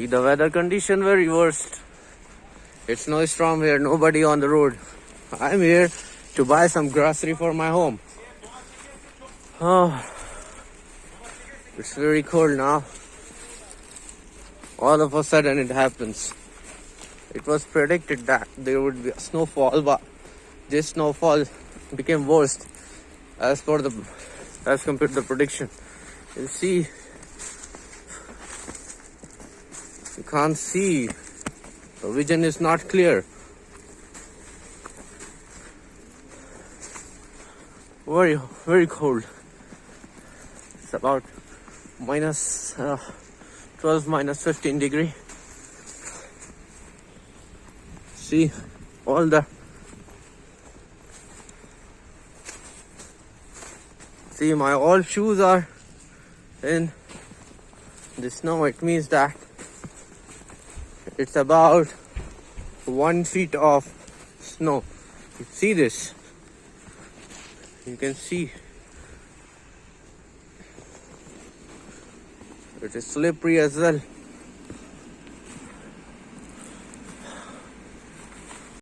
See, the weather condition very worst. It's snowstorm here, nobody on the road. I'm here to buy some grocery for my home. Oh, it's very cold now. All of a sudden it happens. It was predicted that there would be a snowfall, but this snowfall became worst as compared to the prediction. You see, you can't see. The vision is not clear. Very, very cold. It's about minus 12, minus 15 degree. See, all the my all shoes are in the snow. It means that it's about 1 feet of snow. You see this? You can see it is slippery as well.